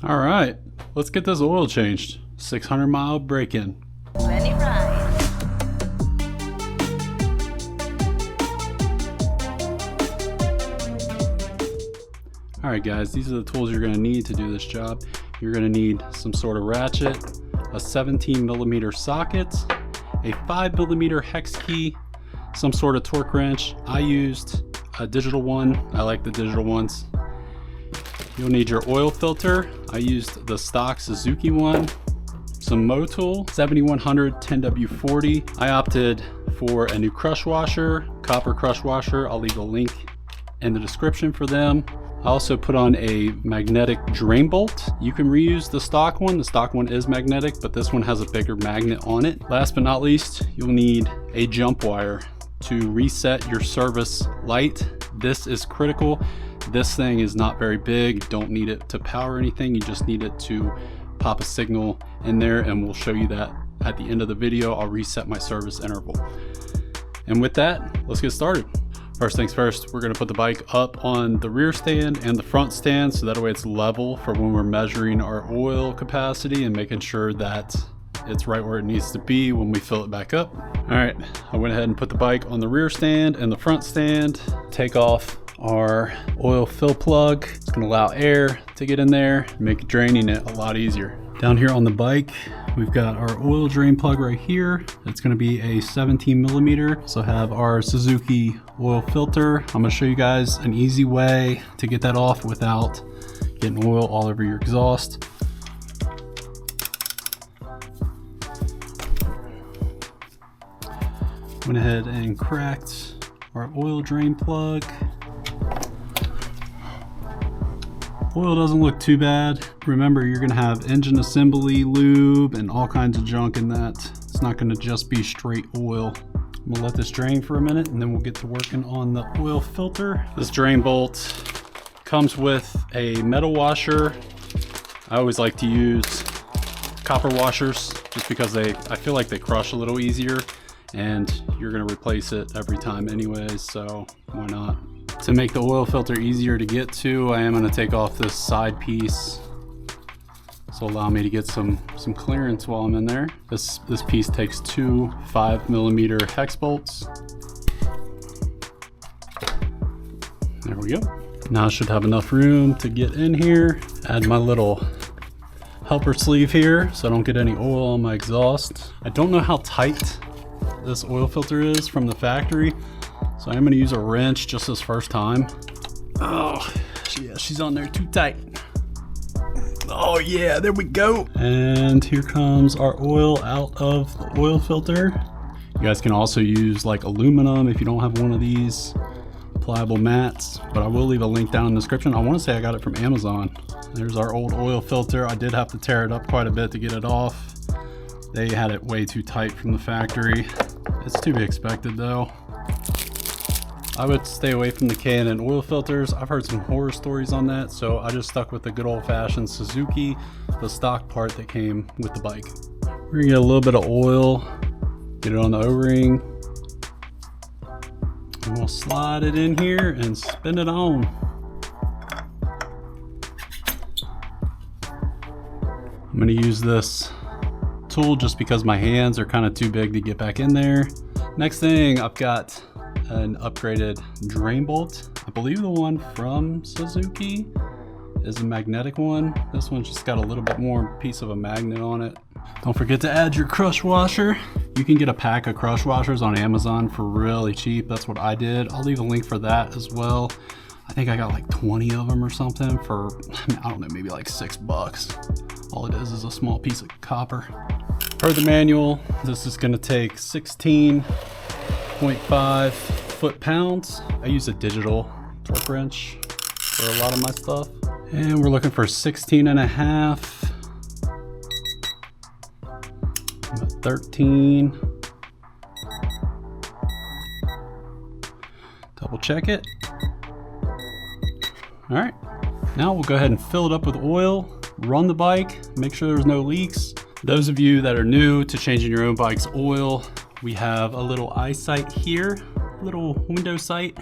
All right, let's get this oil changed. 600-mile break-in. Glenny ride. All right guys, these are the tools you're gonna need to do this job. You're gonna need some sort of ratchet, a 17mm socket, a 5mm hex key, some sort of torque wrench. I used a digital one. I like the digital ones. You'll need your oil filter. I used the stock Suzuki one. Some Motul 7100 10W40. I opted for a new crush washer, copper crush washer. I'll leave a link in the description for them. I also put on a magnetic drain bolt. You can reuse the stock one. The stock one is magnetic, but this one has a bigger magnet on it. Last but not least, you'll need a jump wire to reset your service light. This is critical. This thing is not very big. You don't need it to power anything. You just need it to pop a signal in there, and we'll show you that at the end of the video. I'll reset my service interval. And with that, let's get started. First things first, we're gonna put the bike up on the rear stand and the front stand so that way it's level for when we're measuring our oil capacity and making sure that it's right where it needs to be when we fill it back up. All right, I went ahead and put the bike on the rear stand and the front stand. Take off our oil fill plug. It's gonna allow air to get in there, make draining it a lot easier. Down here on the bike, we've got our oil drain plug right here. It's gonna be a 17mm. So have our Suzuki oil filter. I'm gonna show you guys an easy way to get that off without getting oil all over your exhaust. Went ahead and cracked our oil drain plug. Oil doesn't look too bad. Remember, you're gonna have engine assembly, lube, and all kinds of junk in that. It's not gonna just be straight oil. I'm gonna let this drain for a minute and then we'll get to working on the oil filter. This drain bolt comes with a metal washer. I always like to use copper washers just because I feel like they crush a little easier, and you're gonna replace it every time anyways, so why not? To make the oil filter easier to get to, I am gonna take off this side piece. This will allow me to get some clearance while I'm in there. This piece takes two 5mm hex bolts. There we go. Now I should have enough room to get in here. Add my little helper sleeve here so I don't get any oil on my exhaust. I don't know how tight this oil filter is from the factory, so I'm gonna use a wrench just this first time. Oh, yeah, she's on there too tight. Oh yeah, there we go. And here comes our oil out of the oil filter. You guys can also use like aluminum if you don't have one of these pliable mats, but I will leave a link down in the description. I wanna say I got it from Amazon. There's our old oil filter. I did have to tear it up quite a bit to get it off. They had it way too tight from the factory. It's to be expected though. I would stay away from the K&N oil filters. I've heard some horror stories on that, so I just stuck with the good old-fashioned Suzuki, the stock part that came with the bike. We're gonna get a little bit of oil, get it on the O-ring, and we'll slide it in here and spin it on. I'm gonna use this tool just because my hands are kind of too big to get back in there. Next thing, I've got an upgraded drain bolt. I believe the one from Suzuki is a magnetic one. This one's just got a little bit more piece of a magnet on it. Don't forget to add your crush washer. You can get a pack of crush washers on Amazon for really cheap. That's what I did. I'll leave a link for that as well. I think I got like 20 of them or something for, I don't know, maybe like $6. All it is a small piece of copper. Per the manual, this is gonna take 16.5 foot-pounds. I use a digital torque wrench for a lot of my stuff. And we're looking for 16.5, 13. Double check it. All right, now we'll go ahead and fill it up with oil, run the bike, make sure there's no leaks. Those of you that are new to changing your own bike's oil, we have a little eyesight here, little window sight.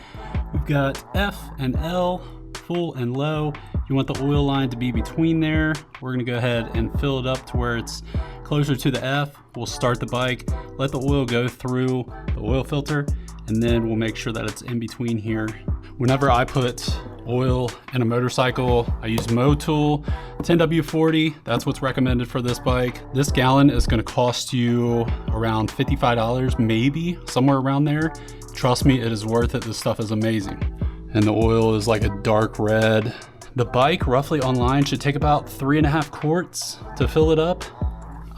We've got F and L, full and low. You want the oil line to be between there. We're gonna go ahead and fill it up to where it's closer to the F. We'll start the bike, let the oil go through the oil filter, and then we'll make sure that it's in between here. Whenever I put oil in a motorcycle, I use Motul 10W40. That's what's recommended for this bike. This gallon is gonna cost you around $55, maybe, somewhere around there. Trust me, it is worth it. This stuff is amazing. And the oil is like a dark red. The bike roughly online should take about 3.5 quarts to fill it up.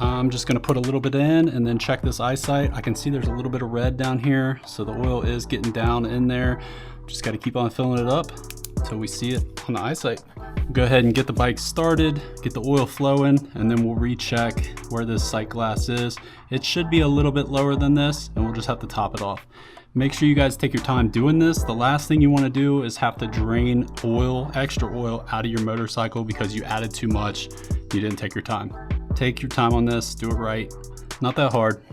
I'm just gonna put a little bit in and then check this eyesight. I can see there's a little bit of red down here, so the oil is getting down in there. Just gotta keep on filling it up until we see it on the eyesight. Go ahead and get the bike started, get the oil flowing, and then we'll recheck where this sight glass is. It should be a little bit lower than this, and we'll just have to top it off. Make sure you guys take your time doing this. The last thing you wanna do is have to drain oil, extra oil out of your motorcycle because you added too much, you didn't take your time. Take your time on this, do it right. Not that hard.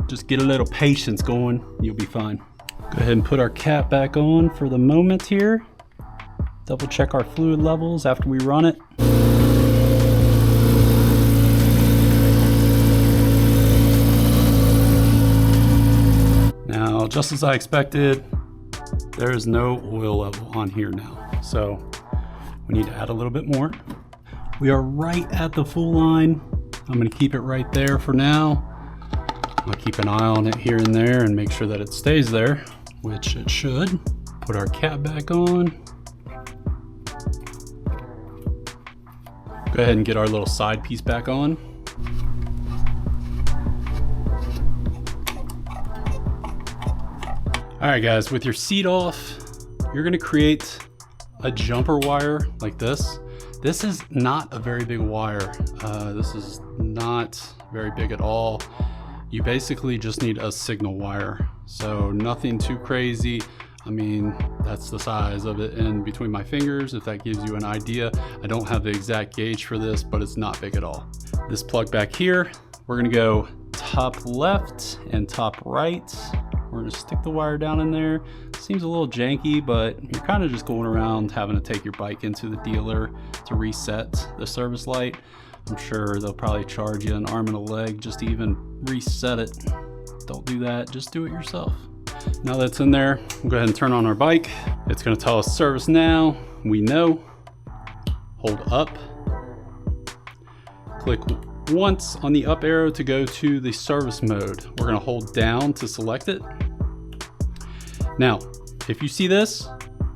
Just get a little patience going, you'll be fine. Go ahead and put our cap back on for the moment here. Double check our fluid levels after we run it. Now, just as I expected, there is no oil level on here now. So we need to add a little bit more. We are right at the full line. I'm gonna keep it right there for now. I'll keep an eye on it here and there and make sure that it stays there, which it should. Put our cap back on. Go ahead and get our little side piece back on. All right guys, with your seat off, you're gonna create a jumper wire like this. This is not a very big wire. This is not very big at all. You basically just need a signal wire. So nothing too crazy. I mean, that's the size of it in between my fingers, if that gives you an idea. I don't have the exact gauge for this, but it's not big at all. This plug back here, we're gonna go top left and top right. We're gonna stick the wire down in there. Seems a little janky, but you're kind of just going around having to take your bike into the dealer to reset the service light. I'm sure they'll probably charge you an arm and a leg just to even reset it. Don't do that, just do it yourself. Now that's in there, we'll go ahead and turn on our bike. It's gonna tell us service now. We know. Hold up. Click once on the up arrow to go to the service mode. We're gonna hold down to select it. Now, if you see this,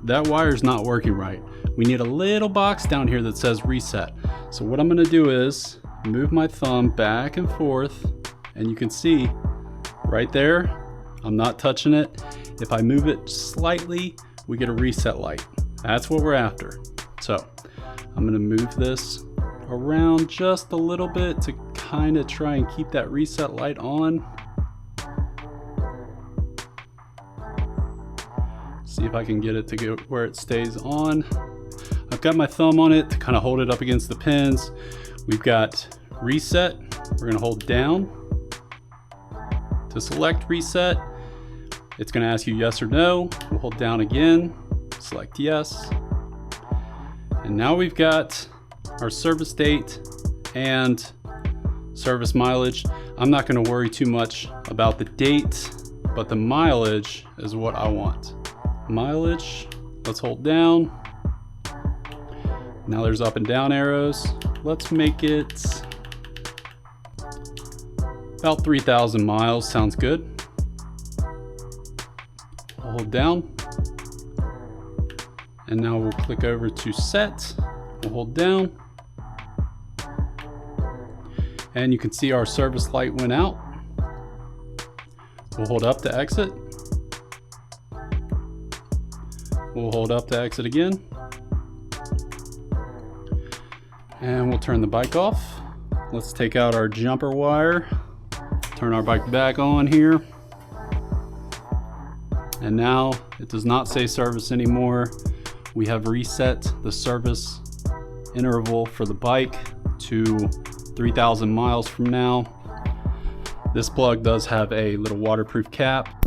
that wire is not working right. We need a little box down here that says reset. So what I'm gonna do is move my thumb back and forth, and you can see right there, I'm not touching it. If I move it slightly, we get a reset light. That's what we're after. So I'm gonna move this around just a little bit to kind of try and keep that reset light on. See if I can get it to go where it stays on. I've got my thumb on it to kind of hold it up against the pins. We've got reset. We're gonna hold down to select reset. It's gonna ask you yes or no. We'll hold down again, select yes. And now we've got our service date and service mileage. I'm not gonna worry too much about the date, but the mileage is what I want. Mileage, let's hold down. Now there's up and down arrows. Let's make it about 3,000 miles, sounds good. I'll hold down. And now we'll click over to set. We'll hold down. And you can see our service light went out. We'll hold up to exit. We'll hold up to exit again. And we'll turn the bike off. Let's take out our jumper wire. Turn our bike back on here. And now it does not say service anymore. We have reset the service interval for the bike to 3,000 miles from now. This plug does have a little waterproof cap,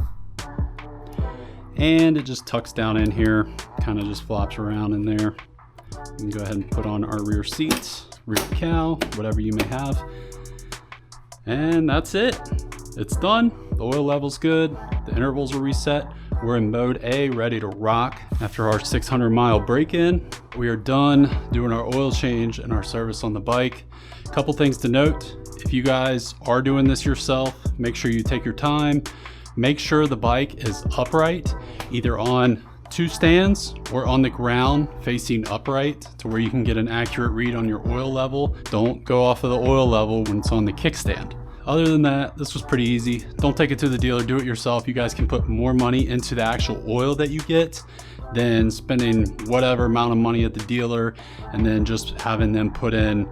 and it just tucks down in here, kind of just flops around in there. can go ahead and put on our rear seats, rear cowl, whatever you may have. And that's it. It's done. The oil level's good. The intervals are reset. We're in mode A, ready to rock. After our 600-mile break-in, we are done doing our oil change and our service on the bike. A couple things to note. If you guys are doing this yourself, make sure you take your time. Make sure the bike is upright, either on 2 stands or on the ground facing upright to where you can get an accurate read on your oil level. Don't go off of the oil level when it's on the kickstand. Other than that, this was pretty easy. Don't take it to the dealer, do it yourself. You guys can put more money into the actual oil that you get than spending whatever amount of money at the dealer and then just having them put in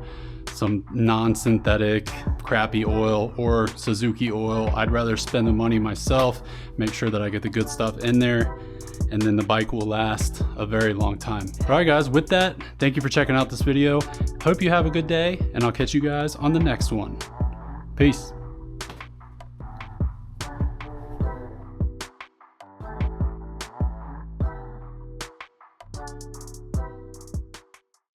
some non-synthetic crappy oil or Suzuki oil. I'd rather spend the money myself, make sure that I get the good stuff in there, and then the bike will last a very long time. All right guys, with that, thank you for checking out this video. Hope you have a good day, and I'll catch you guys on the next one. Peace.